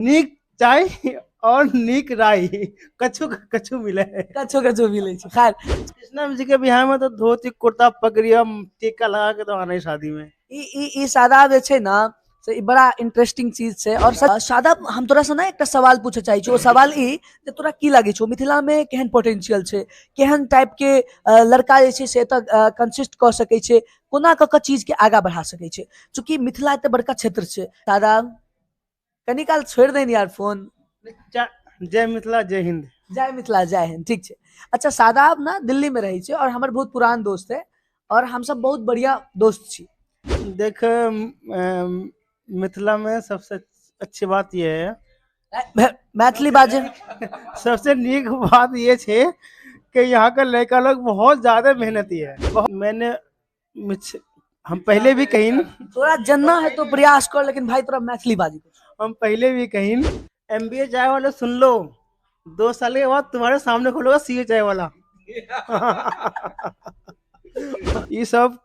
नीक चाय और नीक राई कछु कछु मिले। कछो कछो मिले छै। खैर कृष्णा जी के बिहार में तो धोती कुर्ता पगड़िया टीका लगा के तो आना ही शादी में। ई शादाब जे छै ना से ई बड़ा इंटरेस्टिंग चीज छै। और शादाब हम तोरा से ना एकटा सवाल पूछे चाहे छी। ओ सवाल ई जे तोरा की लागे छौ मिथिला में केहन पोटेंशियल छै, केहन टाइप के लड़का जे छै से एतऽ कंसिस्ट क सकै छै, कोना क चीज के आगा बढ़ा सकै छै, चूंकि मिथिला एते बड़का क्षेत्र छै। शादाब कनी काल छोड़ देनी यार फोन। जय मिथिला जय हिंद। जय मिथिला जय हिंद, ठीक छै। अच्छा शादाब ना दिल्ली में रहे छै और हमर बहुत पुरान दोस्त है और हम सब बहुत बढ़िया दोस्त छी। देख मिथिला में सबसे अच्छी बात यह है मैथिली बाजे सबसे नीक बात ये छे कि यहाँ का लड़का लोग बहुत ज्यादा मेहनती है। मैंने हम पहले भी कहीं तोरा जन्ना है तो प्रयास कर, लेकिन भाई तोरा मैथिली बाजी हम पहले भी कहीं एमबीए चाय वाले सुन लो 2 साल के बाद तुम्हारे सामने खोलूंगा सीए चाय वाला। ये सब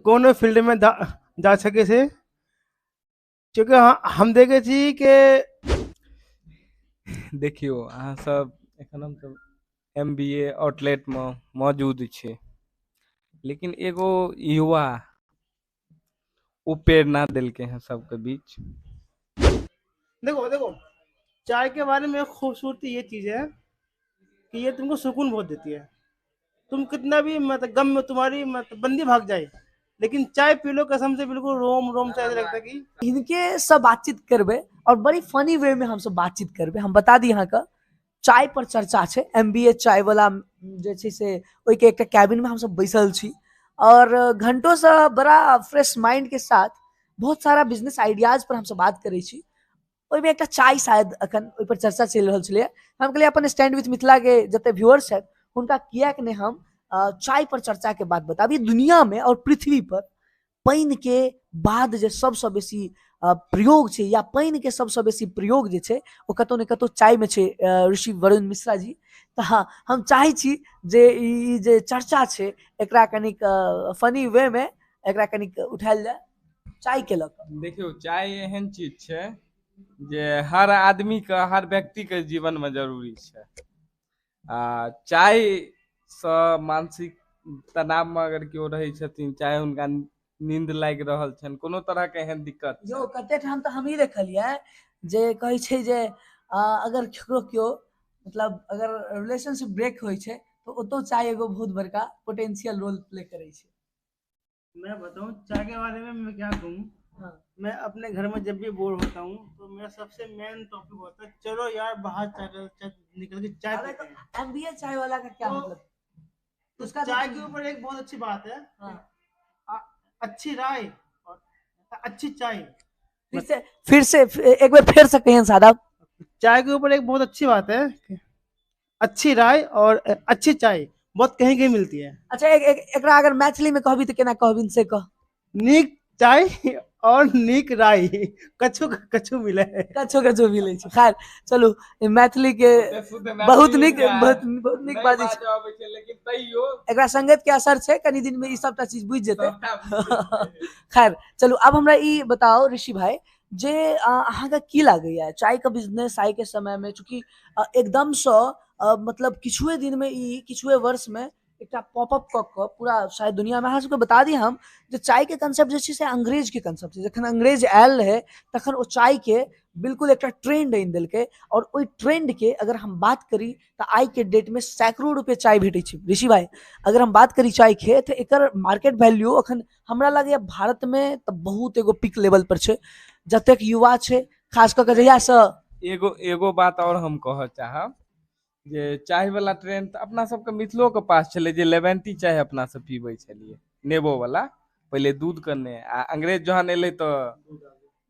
कोनो फील्ड में जा सके से, क्योंकि हम देखे छी कि देखियो अहाँ सब एखन हम सब एमबीए आउटलेट में मौजूद छे, लेकिन एगो युवा वो प्रेरणा दिलके हैं सबके बीच। देखो देखो चाय के बारे में खूबसूरती ये चीज है कि ये तुमको सुकून बहुत देती है। तुम कितना भी मतलब गम में तुम्हारी मतलब बंदी भाग जाए, लेकिन चाय पी लो कसम से बिल्कुल रोम रोम से ऐसा लगता है कि इनके सब बातचीत करबे और बड़ी फनी वे में हम सब बातचीत करबे। हम बता दी यहाँ का चाय पर चर्चा छै, एमबीए चाय वाला जे छै से ओई के एकटा कैबिन में हम सब बैसल छी और घंटों से बड़ा फ्रेश माइंड के साथ बहुत सारा बिजनेस आइडियाज पर हम सब बात करे छी। ओई में एकटा चाय शायद अखन ओई पर चर्चा चल रहल छले। हम कहलिए अपन स्टैंड विथ मिथिला के जते व्यूअर्स है उनका किया कि नहीं हम चाय पर चर्चा के बात बताबी। दुनिया में और पृथ्वी पर पानि के बाद जे सबसे बेसी प्रयोग छै या पानि के सबसे बेसी प्रयोग जे छै ओ कतौ ने कतौ चाय में छै। ऋषि वरुण मिश्रा जी, तो हाँ हम चाहे छी जे ई जे चर्चा छै एकरा कनिक फनी वे में एकरा कनिक उठायल जाए चाय के लक। देखियो चाय एहन चीज छै जे हर आदमी के हर व्यक्ति के जीवन में जरूरी छै। आ चाय से मानसिक तनाव में अगर केओ रहे छथिन, चाहे उनका नींद लाग रहल छन, कोनो तरह के एहन दिक्कत यो कते ठाम तो हम ही देखलिए जे कहे छै जे अगर केकरो केओ मतलब अगर रिलेशनशिप ब्रेक होइ छै तो ओतो चाय एगो बहुत बड़का पोटेंशियल रोल प्ले करे छै। मैं बताऊं चाय के बारे में मैं क्या कहूँ। हाँ। मैं अपने घर में जब भी बोर होता हूँ तो मेरा सबसे मेन टॉपिक होता है चलो यार बाहर निकल के चाय पीते हैं। एमबीए चाय वाला का क्या तो मतलब? उसका चाय के ऊपर एक बहुत अच्छी बात है। हाँ। अच्छी राय और अच्छी चाय। फिर से एक बार फिर से कहें साहब। चाय के ऊपर एक बहुत अच्छी बात है, अच्छी राय और अच्छी चाय बहुत कहीं कहीं मिलती है। अच्छा एकरा अगर मैथिली में कहबी तो केना कहबिन से कह। नीक चाय और नीक राय कछु कछु मिले। कछो कछो मिले छै। खैर चलू मैथिली के बहुत निक बाजी छै, लेकिन तैयो एकरा संगत के असर छै, कनी दिन में ई सबटा चीज बुझ जेते। खैर चलू अब हमरा ई बताओ ऋषि भाई जे अहाँ के की लागैया चाय का बिजनेस आइ के समय में, चूंकि एकदम से मतलब किछुए दिन में ई किछुए वर्ष में एकटा पॉपअप क के पूरा शायद दुनिया में। अहाँ सबके बता दी हम जे चाय के कंसेप्ट जे छै से अंग्रेज के कंसेप्ट छै। जखन अंग्रेज आयल रहे तखन ओ चाय के बिल्कुल एक ट्रेंड आनि देलकै और ओई ट्रेंड के अगर हम बात करी तो आई के डेट में सैकड़ों रुपए चाय भेटे छै। ऋषि भाई अगर हम बात करी चाय के तो एकर मार्केट वैल्यू अखन हमरा लगे भारत में तो बहुत एगो पीक लेवल पर छै। जतेक युवा छै खास कर के जहिया से एगो बात और हम कह चाहब जे चाय वाला ट्रेंड तो अपना सबके मिथिलो के पास चले, जे लेवेंटी चाय अपना सब पीबै छलिए नेबो वाला पहले दूध करने आ अंग्रेज जहन एले तो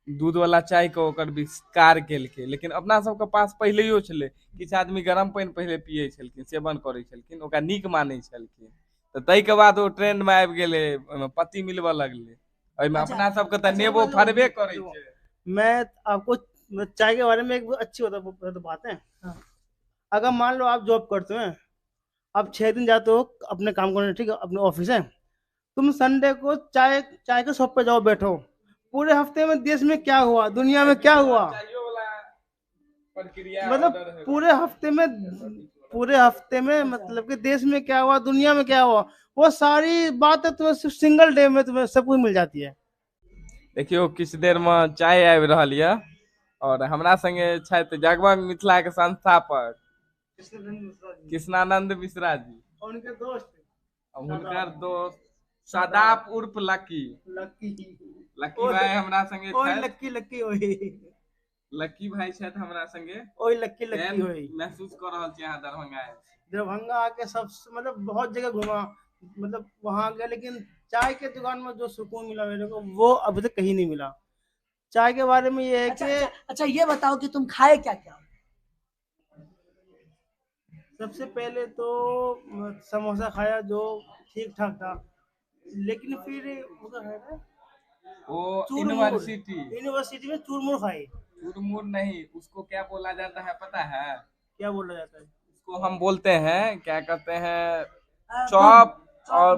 दूध वाला चाय के ओकर विस्तार केलकै। लेकिन अपना सबके पास पहिलेयो छलै, किछु आदमी गरम पानि पहिले पियै छलखिन, सेवन करै छलखिन, ओकरा नीक मानै छलखिन। तो तै के बाद ओ ट्रेंड में आबि गेलै, ओहिमे पत्ती मिलबऽ लगलै। ओहिमे अपना सबके तो नेबो फरबे करै छै। मैं आपको चाय के बारे में एक अच्छी बात है। अगर मान लो आप जॉब करते हैं, आप 6 दिन जाते हो अपने काम करने, ठीक है, अपने ऑफिस है, तुम संडे को चाय चाय के शॉप पे जाओ बैठो, पूरे हफ्ते में देश में क्या हुआ दुनिया में क्या हुआ प्रक्रिया मतलब order है। पूरे हफ्ते में मतलब कि देश में क्या हुआ, दुनिया में क्या हुआ, वो सारी बातें तुम्हें सिर्फ सिंगल डे में तुम्हें सब कुछ मिल जाती है। देखियो किछ देर में चाय आबि रहल यऽ और हमरा संगे छथि जगमग मिथिला के संस्थापक कृष्णानंद मिश्रा जी और उनके दोस्त और हुनकर दोस्त सदाप उर्फ लकी। लकी लकी भाई हमरा संगे ओए छथि। लक्की लक्की ओए लकी भाई छथि हमरा संगे। ओए लक्की लक्की केहन ओए महसूस कर रहल छी अहाँ दरभंगा आबि? दरभंगा आके सब मतलब बहुत जगह घूमा, मतलब वहां गया, लेकिन चाय के दुकान में जो सुकून मिला मेरे को वो अभी तक कहीं नहीं मिला। चाय के बारे में ये है अच्छा कि अच्छा अच्छा, ये बताओ कि तुम खाए क्या क्या? सबसे पहले तो समोसा खाया जो ठीक ठाक था, लेकिन फिर वो तो है ना वो चूरमुर, यूनिवर्सिटी यूनिवर्सिटी में चूरमुर खाई। चुरमुर नहीं, उसको क्या बोला जाता है पता है? क्या बोला जाता है? उसको हम बोलते हैं क्या कहते हैं, बम। चॉप और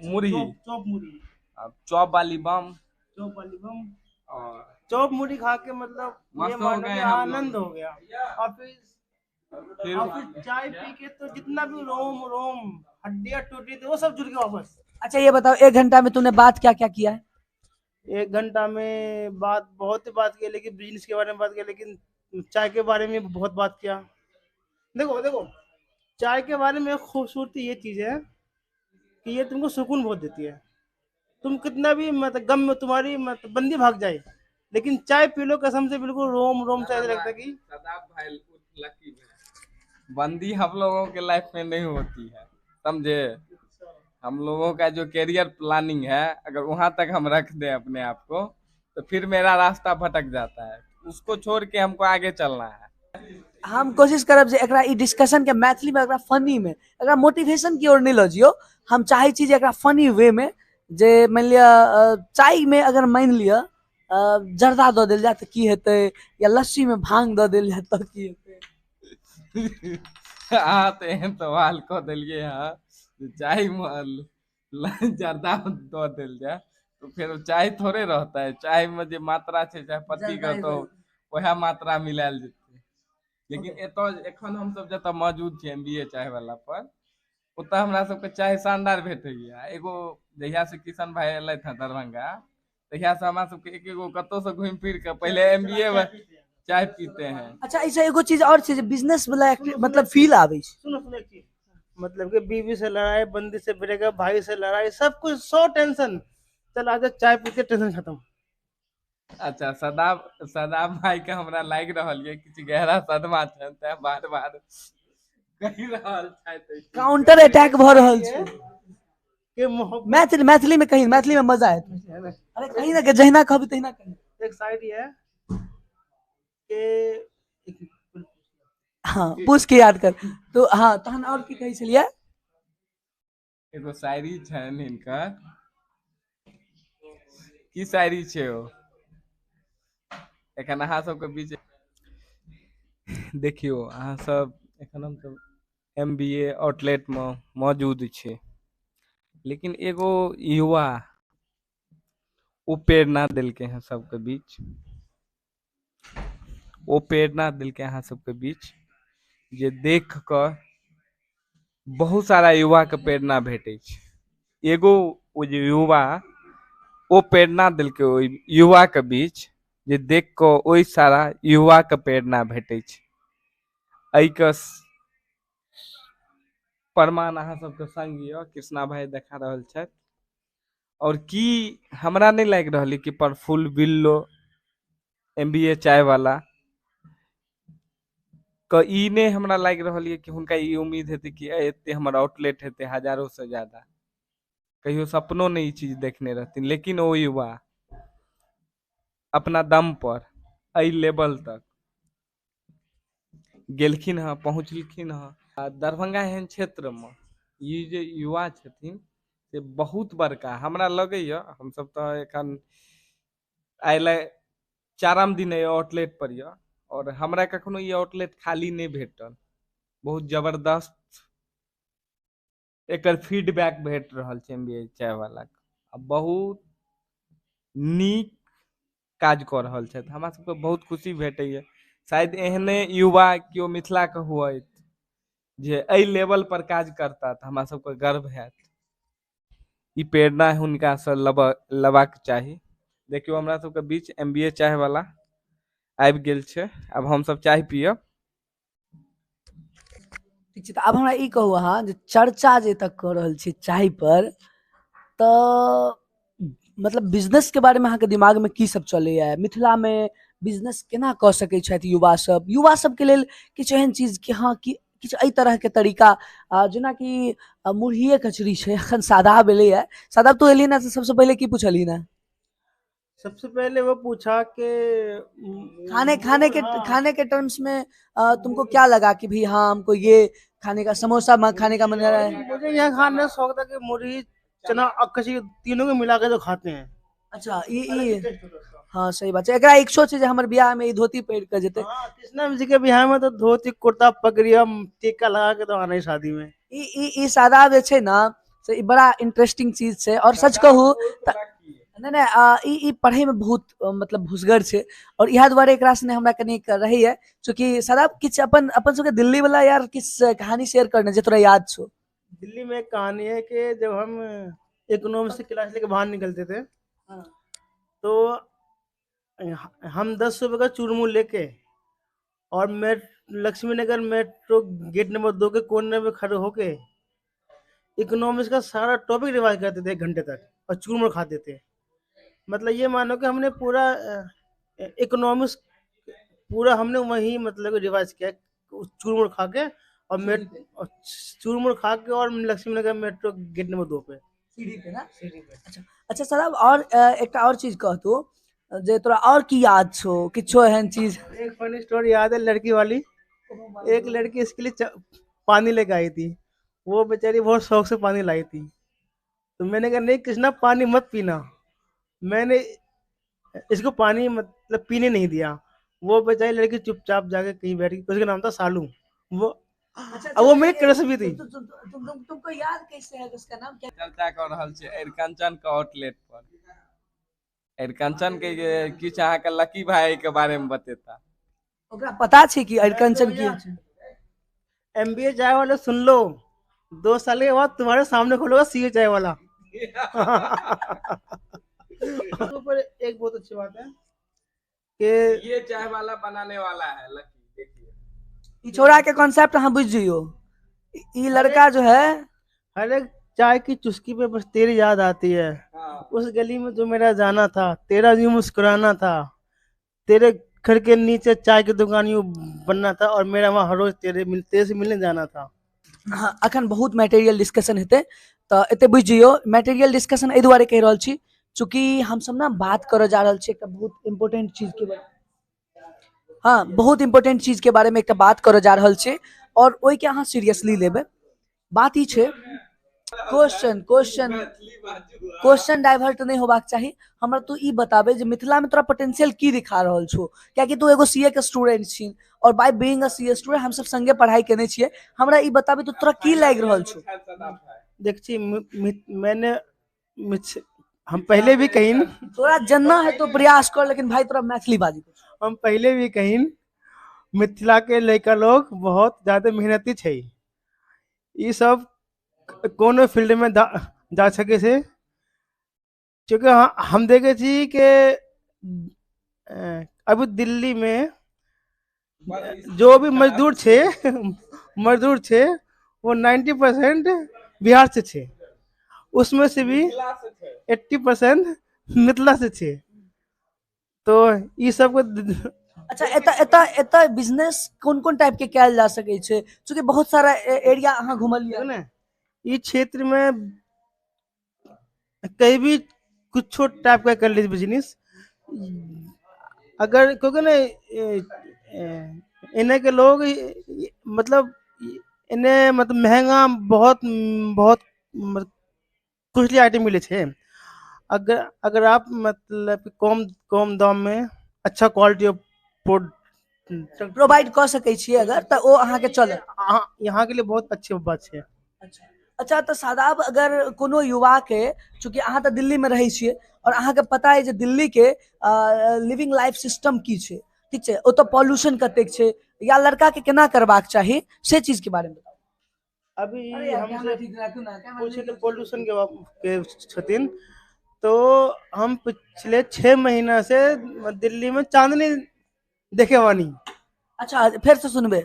मुरही। चौप चौप मुड़ी, अब चॉप वाली बम चौप वाली बम, और चौप मुड़ी खा के मतलब ये मस्त हो मानो गए कि हम लोग। आनंद हो गया। फिर और फिर चाय पी के तो जितना भी रोम रोम हड्डियां टूटी थी वो सब जुड़ गया वापस। अच्छा ये बताओ, 1 घंटा में तूने बात क्या क्या किया है? 1 घंटा में बात बहुत ही बात की, लेकिन बिजनेस के बारे में बात किया, लेकिन चाय के बारे में बहुत बात किया। देखो देखो, चाय के बारे में खूबसूरती ये चीज है कि ये तुमको सुकून बहुत देती है। तुम कितना भी मतलब गम में तुम्हारी मतलब बंदी भाग जाए, लेकिन चाय पी लो कसम से बिल्कुल रोम रोम से ऐसा लगता है कि सदाब भाई उर्फ लकी भाई, बंदी हम लोगों के लाइफ में नहीं होती है, समझे? हम लोगों का जो करियर प्लानिंग है, अगर वहां तक हम रख दें अपने आप को तो फिर मेरा रास्ता भटक जाता है। उसको छोड़ के हमको आगे चलना है। हम कोशिश करब जे एकरा ई डिस्कशन के मैथिली में, एकरा फनी में, एकरा मोटिवेशन की ओर नहीं लऽ जियो। हम चाहे छी जे एकरा फनी वे में, जे मानि लिअ चाय में अगर मानि लिअ जर्दा दऽ देल जाय तऽ की हेतै, या लस्सी में भांग दऽ देल जाय तऽ की हेतै? अहाँ तो एहन सवाल कह देलिए हाँ, चाय में जर्दा दऽ देल जाए तो फिर चाय थोड़े रहता है। चाय में जो मात्रा है चाहे पत्ती का तो वह मात्रा मिलायल जेतै। लेकिन एतऽ एखन हम सब जतऽ मौजूद छी MBA चाय वाला पर, ओतऽ हमरा सबके चाय शानदार भेटैया। एगो जहिया से किशन भाई एलथि हैं दरभंगा, तहिया से हमरा सबके एक एगो कतौ से घूमि फिर के पहले MBA चाय पीते हैं। अच्छा ऐसा एगो चीज और छै जे बिजनेस वाला मतलब फील आबै छै। सुनो सुनो एक चीज, मतलब कि बीवी से लड़ाई, बंदी से ब्रेकअप, भाई से लड़ाई, सब कुछ सो टेंशन, चल आजा चाय पीते टेंशन खत्म। अच्छा सदाब सदाब भाई के हमरा लागि रहल ये किछु गहरा सदमा छै, तें बार बार कहि रहल छथि। काउंटर अटैक भऽ रहल छै। कि मोहब्बत मैथिली में कही, मैथिली में मजा आयत। है ना, अरे कहीं ना कि जहिना कहबै तहिना कही। एक साइड ये है कि हाँ पूछ के याद कर। तो हाँ तहन और की कहै छलियै? एगो शायरी छनि हिनकर, की शायरी छै ओ, एखन अहाँ सबके बीच देखियो। अहाँ सब एखन हम सब MBA आउटलेट में मौजूद छै, लेकिन एगो युवा ओ प्रेरणा देलकै हैं सबके बीच, ओ प्रेरणा देलकै अहाँ सबके बीच जे देख कऽ बहुत सारा युवा के प्रेरणा भेटै छै। एगो ओ जे युवा ओ प्रेरणा देलकै ओइ युवा के बीच जे देख कऽ ओइ सारा युवा के प्रेरणा भेटै छै। एहिके प्रमाण अहाँ सबके संग यऽ, कृष्णा भाई देखा रहल छथि। और की हमरा नहीं लागि रहल कि प्रफुल्ल बिल्लो MBA चाय वाला क ई नहीं हमरा लागि रहल ये कि हुनका ई उम्मीद हेतै कि एते हमर आउटलेट हेतै हजारों से ज्यादा, कहियो सपनो नहीं ई चीज देखने रहथिन। लेकिन ओ युवा अपना दम पर एहि लेवल तक गेलखिन हँ, पहुँचलखिन हँ। आ दरभंगा एहन क्षेत्र में ई जे युवा छथिन से बहुत बड़का हमरा लगैया। हमसब तऽ एखन आइले 4म दिन एहि आउटलेट पर यऽ और हमरा कखनो ई आउटलेट खाली नहीं भेटल। बहुत जबरदस्त एकर फीडबैक भेट रहल छै MBA चाय वाला के, आ बहुत नीक काज कऽ रहल छथि। हमरा सबके बहुत खुशी भेटैया शायद एहने युवा केओ मिथिला के हुअत जे एहि लेवल पर काज करता तऽ हमरा सबके गर्व हैत। ई प्रेरणा हुनका से लेबाक चाही। देखियो हमरा सबके बीच MBA चाय वाला आबि गेल छै, आब हम सब चाय पियब। ठीक छै, तऽ आब हमरा ई कहू अहाँ जे चर्चा जे तक कऽ रहल छी चाय पर, तऽ मतलब बिजनेस के बारे में अहाँके दिमाग में की सब चलैया? मिथिला में बिजनेस केना कऽ सकै छथि युवा सब के लेल किछु एहन चीज कि हाँ कि किछु एहि तरह के तरीका, जेनाकि मुरहिए कचरी छै, अखन सादा भेलैया, सादा तो एलियै ना तऽ सबसे पहले की पूछलियै ना? सबसे पहले वो पूछा कि खाने के टर्म्स में तुमको क्या लगा कि भाई हाँ हमको ये खाने का समोसा खाने का मन कर रहा है? मुझे यहाँ खाने का शौक था कि मुरही चना और कचरी तीनों को मिला के जो खाते हैं। अच्छा ई हाँ सही बात है। एकरा इच्छो छै जे हमर बियाह में ई धोती पहिर के जेते। हाँ, कृष्णा जी के बिहार में तो धोती कुर्ता पगड़ी हम टीका लगा के तो आना ही शादी में। ई सादा जे छै ना से ई बड़ा इंटरेस्टिंग चीज छै, और सच कहू त नहीं ई पढ़े में बहुत मतलब भुसगर छै, और इहा दुआरे एकरा सने हमरा कनी रहैया, चूंकि सदा किछ अपन अपन सबके दिल्ली वाला यार किस कहानी शेयर करने जे तोरा याद छो। दिल्ली में एक कहानी है कि जब हम इकोनॉमिक्स की क्लास लेके बाहर निकलते थे, तो हम 10 रुपए का चूरमू लेके और मैं लक्ष्मी नगर मेट्रो गेट नंबर 2 के कोने में खड़े होके इकोनॉमिक्स का सारा टॉपिक रिवाइज करते थे 1 घंटे तक, और चूरमू खाते थे। मतलब ये मानो कि हमने पूरा इकोनॉमिक्स पूरा हमने वही मतलब रिवाइज किया, चूरमू खा के और चूरमू खा के, और लक्ष्मी नगर मेट्रो गेट नंबर 2 पे सीढ़ी पे ना? सीढ़ी पे। अच्छा अच्छा सर, और एकटा और चीज कहतू जे तोरा और की याद छो, किछो एहन चीज? एक फनी स्टोरी याद है, लड़की वाली। एक लड़की इसके लिए पानी लेके आई थी, वो बेचारी बहुत शौक से पानी लाई थी, तो मैंने कहा नहीं कृष्णा पानी मत पीना, मैंने इसको पानी मतलब पीने नहीं दिया। वो बेचारी लड़की चुपचाप जाके कहीं बैठ गई, उसका नाम था सालू। वो अब वो मेरी क्रश भी थी। तुमको याद कैसे है उसका नाम क्या? चर्चा कर रहल छै अरिकंचन के आउटलेट पर। अरिकंचन के किछ अहाँ के लकी भाई के बारे में बतेता। ओकरा पता छै कि अरिकंचन की होइ छै? MBA चाय वाले सुन लो, 2 साल के बाद तुम्हारे सामने खोलेगा CA चाय वाला। ऊपर एक बहुत अच्छी बात है कि ये चाय वाला बनाने वाला है लकी, देखिए। ई छोरा के कॉन्सेप्ट अहाँ बुझ जियो। ई लड़का जो है, हर एक चाय की चुस्की पे बस तेरी याद आती है। हाँ। उस गली में जो मेरा जाना था, तेरा यूं मुस्कुराना था, तेरे घर के नीचे चाय की दुकान यूं बनना था, और मेरा वहाँ हर रोज तेरे से मिलने जाना था। हाँ, अखन बहुत मटेरियल डिस्कशन हेते, तो एते बुझ जियो मटेरियल डिस्कशन एहि दुआरे कह रहल छी चूंकि हम सब ना बात करे जा रहल छी एकटा बहुत इंपॉर्टेंट चीज के बारे। हाँ, बहुत इंपॉर्टेंट चीज के बारे में एकटा बात करे जा रहल छी, और ओइ के अहाँ सीरियसली लेबे। बात ई छै, क्वेश्चन डाइवर्ट नहीं होबाक चाही। हमरा तू ई बताबे जे मिथिला में तोरा पोटेंशियल की दिखा रहल छो, कियाकि तू एगो CA के स्टूडेंट छी, और by being a CA student हम सब संगे पढ़ाई केने छियै। हमरा ई बताबे तो तोरा की लाग रहल छो? देखिए मैंने हम पहले भी कहीं तोरा जनना है तो प्रयास कर, लेकिन भाई तोरा मैथिली बाजी। हम पहले भी कहीं मिथिला के लड़का लोग बहुत ज्यादा मेहनती छै, ये सब कोनो फील्ड में जा सके से, क्योंकि हम देखे छी कि अभी दिल्ली में जो भी मजदूर छे वो 90% बिहार से छे, उसमें से भी 80% मिथिला से छे। तो ये सब को अच्छा एता बिजनेस कोन कोन टाइप के कैल जा सके छै, चूंकि बहुत सारा एरिया अहाँ घुमलिए ना, ये क्षेत्र में कहीं भी कुछ टाइप का कर लीजिए बिजनेस, अगर क्योंकि ना इन्हें के लोग मतलब इन्हें मतलब महंगा बहुत बहुत कुछ आइटम मिले छे। अगर अगर आप मतलब कम कम दाम में अच्छा क्वालिटी ऑफ प्रोवाइड कर सके छी अगर, तो वो अहाँ के चलत। यहाँ के लिए बहुत अच्छी बात है। अच्छा तो सादाब अगर कोनो युवा के, चूंकि अहाँ तो दिल्ली में रहे छिए और अहाँ के पता है जे दिल्ली के लिविंग लाइफ सिस्टम की छे, ठीक है, ओ तो पॉल्यूशन कतेक छे, या लड़का के केना करबाक चाहिए से चीज के बारे में बताओ। अभी अरे यार, हमसे कैमरा ठीक राखू ना, कैमरा पूछे नहीं थे पॉल्यूशन के छथिन, तो हम पिछले 6 महीना से दिल्ली में चांदनी देखे वानी। अच्छा फिर से सुनबे।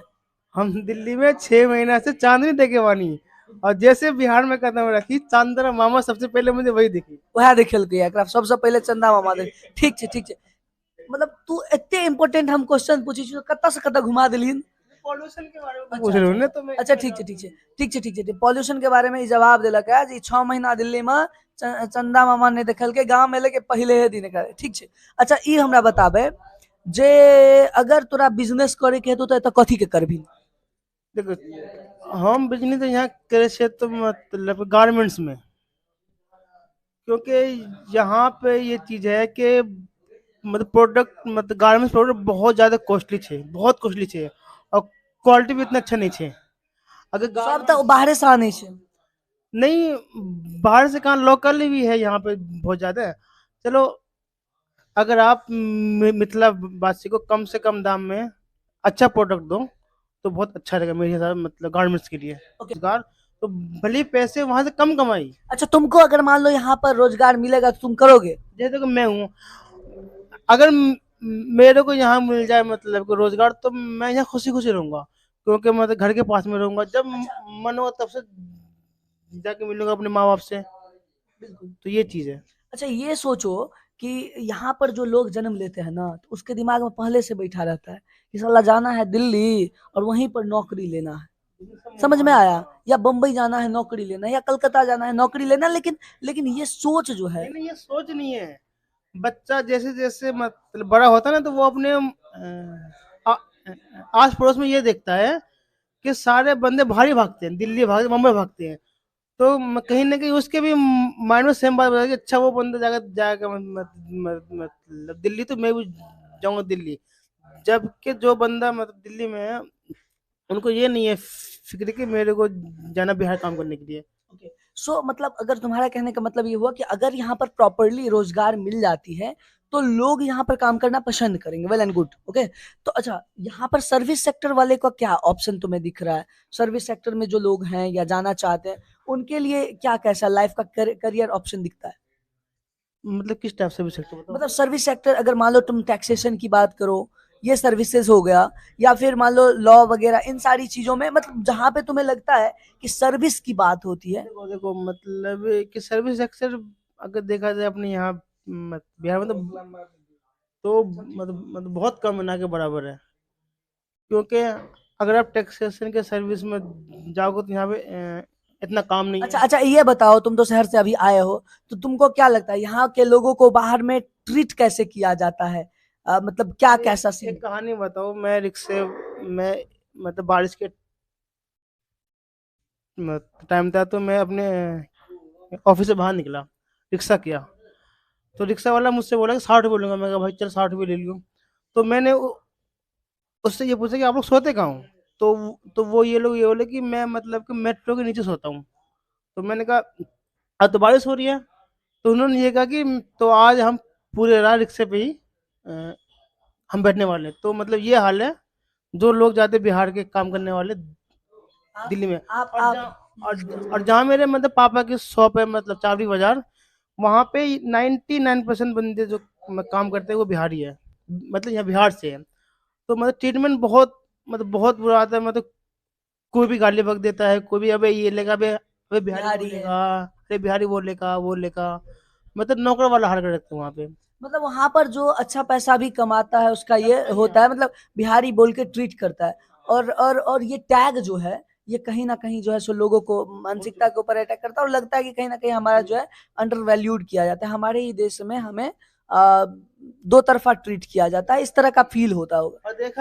हम दिल्ली में 6 महीना से चांदनी देखे वानी, और जैसे बिहार में कदम रखी चांदना मामा सबसे पहले मुझे वही दिखी। वह देखेलकै एकरा सबसे पहले चंदा मामा दे। ठीक छै ठीक छै, मतलब तू एते इम्पोर्टेंट हम क्वेश्चन पूछी छी, कतऽ से कतऽ घुमा देलिन। पॉल्यूशन के बारे में पूछ अच्छा रहे हो अच्छा ना, तो मैं अच्छा, ठीक है ठीक है ठीक है ठीक है, पॉल्यूशन के बारे में ई जवाब देलक है जी 6 महीना दिल्ली में चंदा मामा नहीं देखलकै, गाँव में लेके पहले ही दिन करे, ठीक छै। अच्छा ई हमरा बताबे जे अगर तोरा बिजनेस करे के हेतौ तो एतऽ कथी के करबी। देखो, हम बिजनेस यहाँ करे छे तो मतलब गारमेंट्स में, क्योंकि यहाँ पे ये चीज है कि मतलब प्रोडक्ट मतलब गारमेंट्स प्रोडक्ट बहुत ज्यादा कॉस्टली छे, बहुत कॉस्टली छे, और क्वालिटी भी इतना अच्छा नहीं छे। अगर सब गारमेंट्स तो बाहरे से आने छै। नहीं, बाहर से कहाँ, लोकल भी है यहाँ पे बहुत ज्यादा। चलो, अगर आप मिथिला वासी को कम से कम दाम में अच्छा प्रोडक्ट दो तो बहुत अच्छा रहेगा मेरे हिसाब से, मतलब गारमेंट्स के लिए ओके। रोजगार। तो भले ही पैसे वहां से कम कमाई, अच्छा तुमको अगर मान लो यहाँ पर रोजगार मिलेगा तो तुम करोगे। जैसे कि मैं हूँ, अगर मेरे को यहाँ मिल जाए मतलब कि रोजगार, तो मैं यहाँ खुशी खुशी रहूंगा, क्योंकि मैं तो घर के पास में रहूंगा, जब मन हो तब से जाके मिलूंगा अपने माँ बाप से। बिल्कुल। तो ये चीज है। अच्छा ये सोचो कि यहाँ पर जो लोग जन्म लेते हैं ना, तो उसके दिमाग में पहले से बैठा रहता है कि साला जाना है दिल्ली और वहीं पर नौकरी लेना है। समझ में आया, या बम्बई जाना है नौकरी लेना, या कलकत्ता जाना है नौकरी लेना, लेकिन लेकिन ये सोच जो है। नहीं नहीं, ये सोच नहीं है। बच्चा जैसे जैसे मतलब बड़ा होता है ना, तो वो अपने आस पड़ोस में ये देखता है कि सारे बंदे भारी भागते हैं, दिल्ली भागते, मुंबई भागते हैं। तो कहीं ना कहीं उसके भी माइंड में सेम बात बताया कि अच्छा वो बंदा जाएगा जाएगा मतलब दिल्ली, तो मैं भी जाऊंगा दिल्ली। जबकि जो बंदा मतलब दिल्ली में है, उनको ये नहीं है फिक्र कि मेरे को जाना बिहार काम करने के लिए। सो मतलब अगर तुम्हारा कहने का मतलब ये हुआ कि अगर यहाँ पर प्रॉपरली रोजगार मिल जाती है तो लोग यहाँ पर काम करना पसंद करेंगे। Well and good, okay. तो अच्छा यहाँ पर सर्विस सेक्टर वाले का क्या ऑप्शन तुम्हें दिख रहा है। सर्विस सेक्टर में जो लोग हैं या जाना चाहते हैं उनके लिए क्या कैसा लाइफ का करियर ऑप्शन दिखता है। मतलब किस टाइप से भी सकते बताओ। मतलब सर्विस सेक्टर, अगर मान लो तुम टैक्सेशन की बात करो, ये सर्विसेज हो गया, या फिर मान लो लॉ वगैरह, इन सारी चीजों में मतलब जहां पे तुम्हें लगता है कि सर्विस की बात होती है। देखो देखो, मतलब कि सर्विस सेक्टर अगर देखा जाए अपने यहाँ बिहार में, तो मतलब बहुत कम है, ना के बराबर है। क्योंकि अगर आप टैक्सेशन के सर्विस में जाओगे तो यहाँ पे इतना काम नहीं अच्छा है। अच्छा, ये बताओ, तुम तो शहर से अभी आए हो, तो तुमको क्या लगता है यहाँ के लोगों को बाहर में ट्रीट कैसे किया जाता है। मतलब क्या कैसा सीन। एक कहानी बताओ। मैं रिक्शे में मतलब बारिश के टाइम था, तो मैं अपने ऑफिस से बाहर निकला, रिक्शा किया, तो रिक्शा वाला मुझसे बोला कि 60 रुपये लूंगा। मैं कहा भाई चल 60 रुपये ले लियो। तो मैंने उससे ये पूछा कि आप लोग सोते कहाँ हो। तो वो ये बोले कि मैं मतलब कि मेट्रो के नीचे सोता हूँ। तो मैंने कहा आज तो बारिश हो रही है। तो उन्होंने ये कहा कि तो आज हम पूरे रात रिक्शे पे ही हम बैठने वाले हैं। तो मतलब ये हाल है जो लोग जाते बिहार के काम करने वाले दिल्ली में। और आप जहाँ और जहाँ मेरे मतलब पापा की शॉप है, मतलब चावड़ी बाजार, वहाँ पे 99% बंदे जो काम करते हैं वो बिहारी है, मतलब यहाँ बिहार से है। तो मतलब ट्रीटमेंट बहुत मतलब बहुत बुरा आता है। मतलब कोई भी गाली बक देता है, कोई भी अबे ये लेगा, अबे अबे बिहारी बिहारी है। बोलेगा, अरे बिहारी बोलेगा वो लेगा, मतलब नौकर वाला हरकत रखते हैं वहाँ पे। मतलब वहां पर जो अच्छा पैसा भी कमाता है उसका ये सबका होता यहाँ है, मतलब बिहारी बोल के ट्रीट करता है। और ये टैग जो है, ये कहीं ना कहीं जो है सो लोगों को मानसिकता के ऊपर अटैक करता है, और लगता है कि कहीं ना कहीं हमारा जो है अंडर वैल्यूड किया जाता है, हमारे ही देश में हमें दो तरफा ट्रीट किया जाता है, इस तरह का फील होता होगा। और देखा